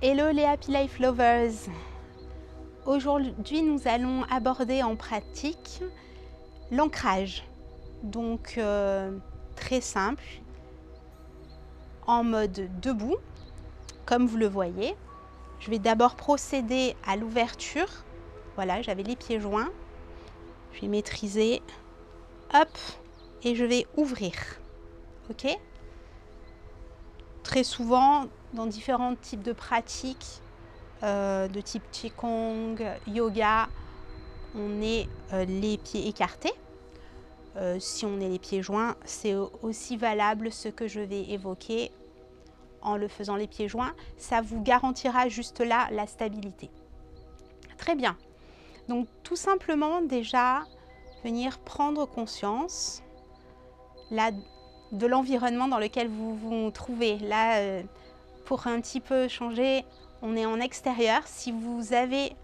Hello les Happy Life Lovers! Aujourd'hui, nous allons aborder en pratique l'ancrage. Donc, très simple, en mode debout, comme vous le voyez. Je vais d'abord procéder à l'ouverture. Voilà, j'avais les pieds joints. Je vais maîtriser. Hop! Et je vais ouvrir. Ok? Très souvent, dans différents types de pratiques, de type Qigong, yoga, on est les pieds écartés. Si on est les pieds joints, c'est aussi valable ce que je vais évoquer en le faisant les pieds joints. Ça vous garantira juste là la stabilité. Très bien. Donc tout simplement déjà venir prendre conscience là, de l'environnement dans lequel vous vous trouvez. Là, pour un petit peu changer, on est en extérieur. Si vous avez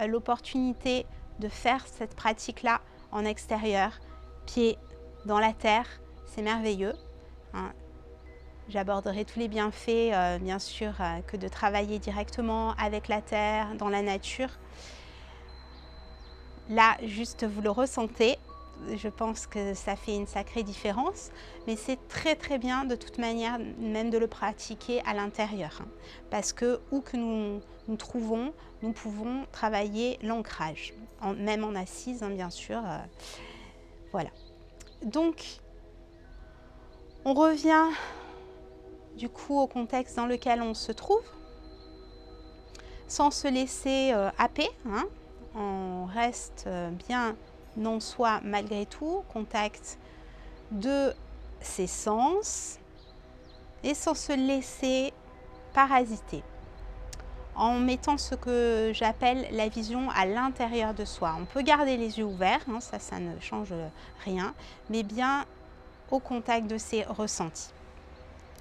l'opportunité de faire cette pratique-là en extérieur, pieds dans la terre, c'est merveilleux. Hein. J'aborderai tous les bienfaits, bien sûr, que de travailler directement avec la terre, dans la nature. Là, juste vous le ressentez. Je pense que ça fait une sacrée différence, mais c'est très très bien de toute manière même de le pratiquer à l'intérieur, hein, parce que où que nous nous trouvons, nous pouvons travailler l'ancrage, même en assise, hein, bien sûr. Voilà. Donc, on revient du coup au contexte dans lequel on se trouve, sans se laisser happer, hein. On reste bien en soi malgré tout, contact de ses sens et sans se laisser parasiter, en mettant ce que j'appelle la vision à l'intérieur de soi. On peut garder les yeux ouverts, hein, ça ne change rien, mais bien au contact de ses ressentis.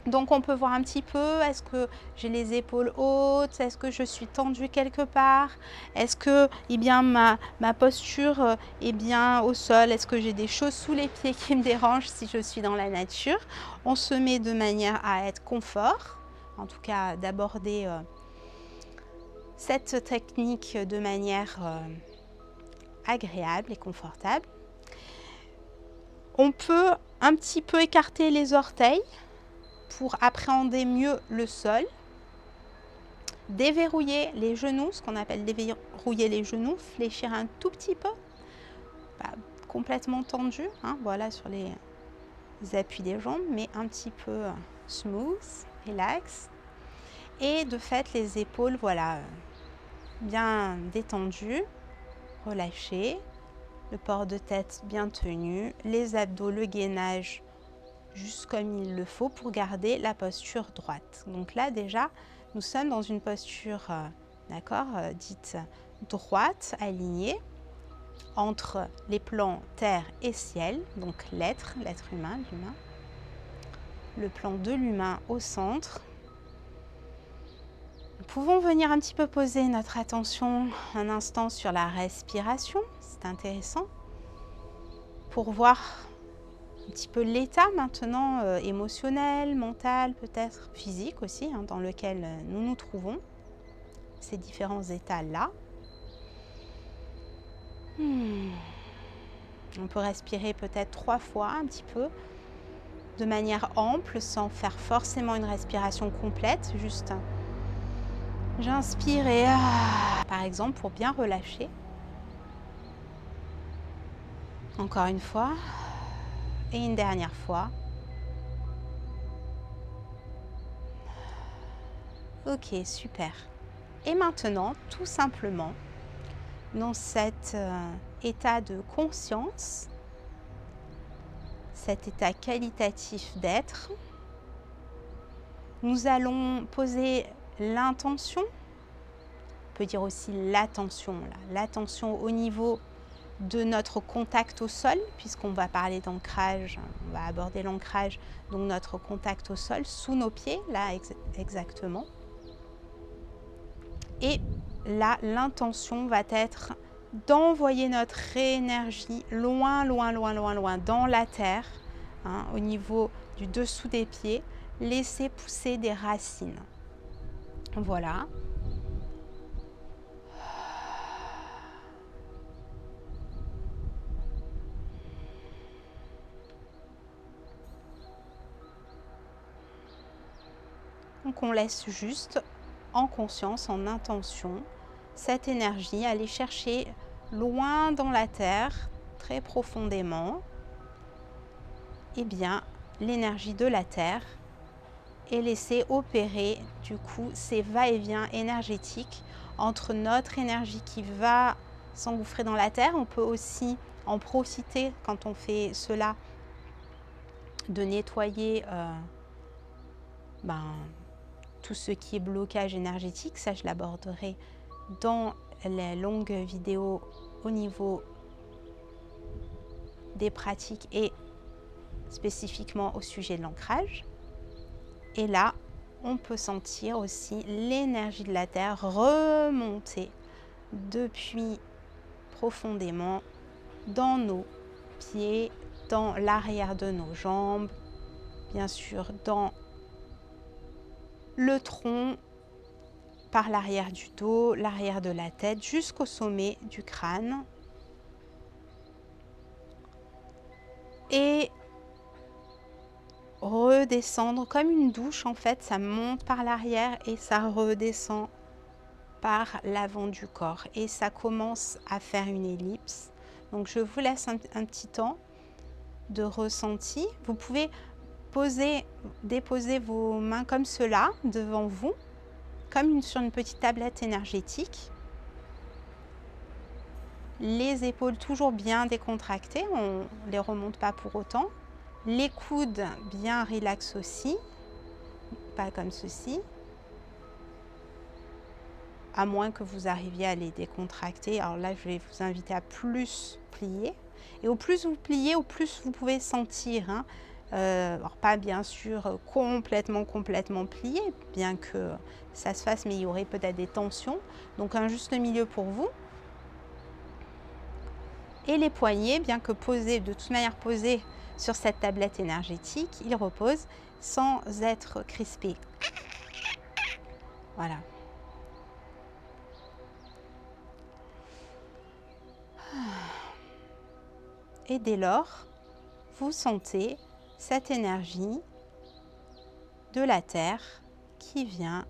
Donc on peut voir un petit peu, est-ce que j'ai les épaules hautes, est-ce que je suis tendue quelque part, est-ce que ma posture est bien au sol, est-ce que j'ai des choses sous les pieds qui me dérangent si je suis dans la nature. On se met de manière à être confort, en tout cas d'aborder cette technique de manière agréable et confortable. On peut un petit peu écarter les orteils pour appréhender mieux le sol, déverrouiller les genoux, ce qu'on appelle déverrouiller les genoux, fléchir un tout petit peu, pas complètement tendu, hein, voilà, sur les appuis des jambes, mais un petit peu smooth, relax, et de fait les épaules, voilà, bien détendues, relâchées, le port de tête bien tenu, les abdos, le gainage juste comme il le faut pour garder la posture droite. Donc là déjà, nous sommes dans une posture dite droite, alignée, entre les plans terre et ciel, donc l'être humain, l'humain, le plan de l'humain au centre. Nous pouvons venir un petit peu poser notre attention un instant sur la respiration, c'est intéressant, pour voir un petit peu l'état maintenant émotionnel, mental, peut-être physique aussi, hein, dans lequel nous nous trouvons, ces différents états-là. On peut respirer peut-être 3 fois un petit peu, de manière ample, sans faire forcément une respiration complète, juste j'inspire et par exemple pour bien relâcher. Encore une fois. Et une dernière fois. Ok, super. Et maintenant, tout simplement, dans cet état de conscience, cet état qualitatif d'être, nous allons poser l'intention, on peut dire aussi l'attention, l'attention au niveau de notre contact au sol, puisqu'on va parler d'ancrage, on va aborder l'ancrage, donc notre contact au sol, sous nos pieds, là exactement. Et là, l'intention va être d'envoyer notre énergie loin, loin, loin, loin, loin dans la terre, hein, au niveau du dessous des pieds, laisser pousser des racines. Voilà, Donc on laisse juste en conscience, en intention, cette énergie aller chercher loin dans la terre, très profondément, eh bien l'énergie de la terre, et laisser opérer du coup ces va-et-vient énergétiques entre notre énergie qui va s'engouffrer dans la terre. On peut aussi en profiter quand on fait cela de nettoyer tout ce qui est blocage énergétique. Ça, je l'aborderai dans les longues vidéos au niveau des pratiques et spécifiquement au sujet de l'ancrage. Et là, on peut sentir aussi l'énergie de la terre remonter depuis profondément dans nos pieds, dans l'arrière de nos jambes, bien sûr dans le tronc, par l'arrière du dos, l'arrière de la tête, jusqu'au sommet du crâne. Et redescendre comme une douche, en fait, ça monte par l'arrière et ça redescend par l'avant du corps. Et ça commence à faire une ellipse. Donc je vous laisse un petit temps de ressenti. Vous pouvez déposer vos mains comme cela devant vous, comme sur une petite tablette énergétique. Les épaules toujours bien décontractées, on ne les remonte pas pour autant. Les coudes bien relax aussi, pas comme ceci, à moins que vous arriviez à les décontracter. Alors là, je vais vous inviter à plus plier. Et au plus vous pliez, au plus vous pouvez sentir. Hein. Alors pas bien sûr complètement plié, bien que ça se fasse, mais il y aurait peut-être des tensions. Donc un juste milieu pour vous. Et les poignets, bien que posés, de toute manière posés sur cette tablette énergétique, ils reposent sans être crispés. Voilà. Et dès lors, vous sentez cette énergie de la terre qui vient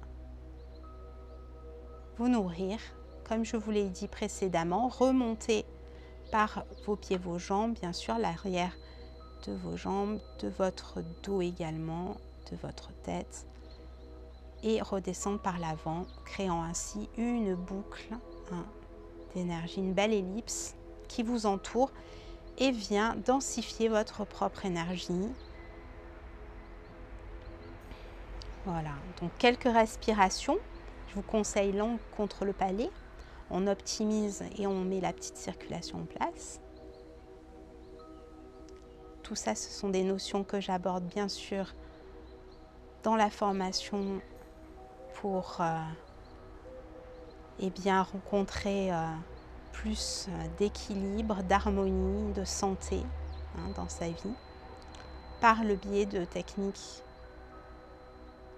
vous nourrir, comme je vous l'ai dit précédemment, remonter par vos pieds, vos jambes, bien sûr, l'arrière de vos jambes, de votre dos également, de votre tête, et redescendre par l'avant, créant ainsi une boucle d'énergie, une belle ellipse qui vous entoure et vient densifier votre propre énergie. Voilà, donc quelques respirations. Je vous conseille longue contre le palais. On optimise et on met la petite circulation en place. Tout ça, ce sont des notions que j'aborde bien sûr dans la formation pour rencontrer plus d'équilibre, d'harmonie, de santé dans sa vie, par le biais de techniques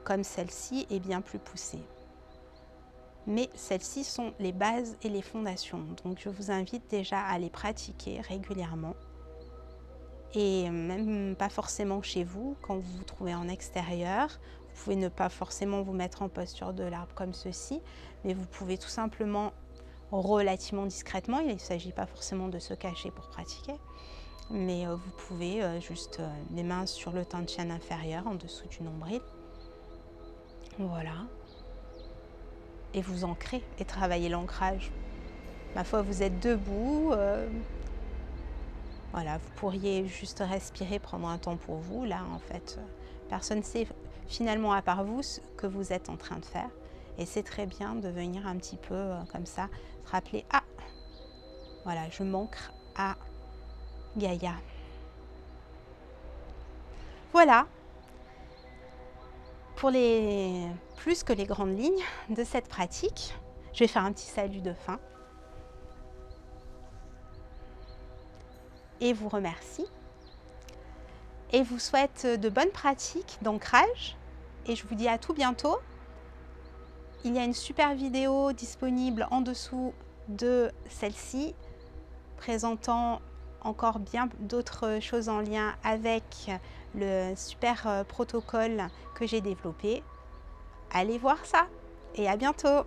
comme celle-ci et bien plus poussées. Mais celles-ci sont les bases et les fondations. Donc je vous invite déjà à les pratiquer régulièrement. Et même pas forcément chez vous, quand vous vous trouvez en extérieur. Vous pouvez ne pas forcément vous mettre en posture de l'arbre comme ceci, mais vous pouvez tout simplement relativement discrètement, il ne s'agit pas forcément de se cacher pour pratiquer, mais vous pouvez juste les mains sur le tantien inférieur, en dessous du nombril. Voilà. Et vous ancrez et travaillez l'ancrage. Ma foi, vous êtes debout. Voilà, vous pourriez juste respirer, prendre un temps pour vous. Là, en fait, personne ne sait finalement à part vous ce que vous êtes en train de faire. Et c'est très bien de venir un petit peu comme ça, se rappeler, ah, voilà, je m'ancre à Gaïa. Voilà, pour plus que les grandes lignes de cette pratique. Je vais faire un petit salut de fin. Et vous remercie. Et vous souhaite de bonnes pratiques d'ancrage. Et je vous dis à tout bientôt. Il y a une super vidéo disponible en dessous de celle-ci, présentant encore bien d'autres choses en lien avec le super protocole que j'ai développé. allez voir ça et à bientôt.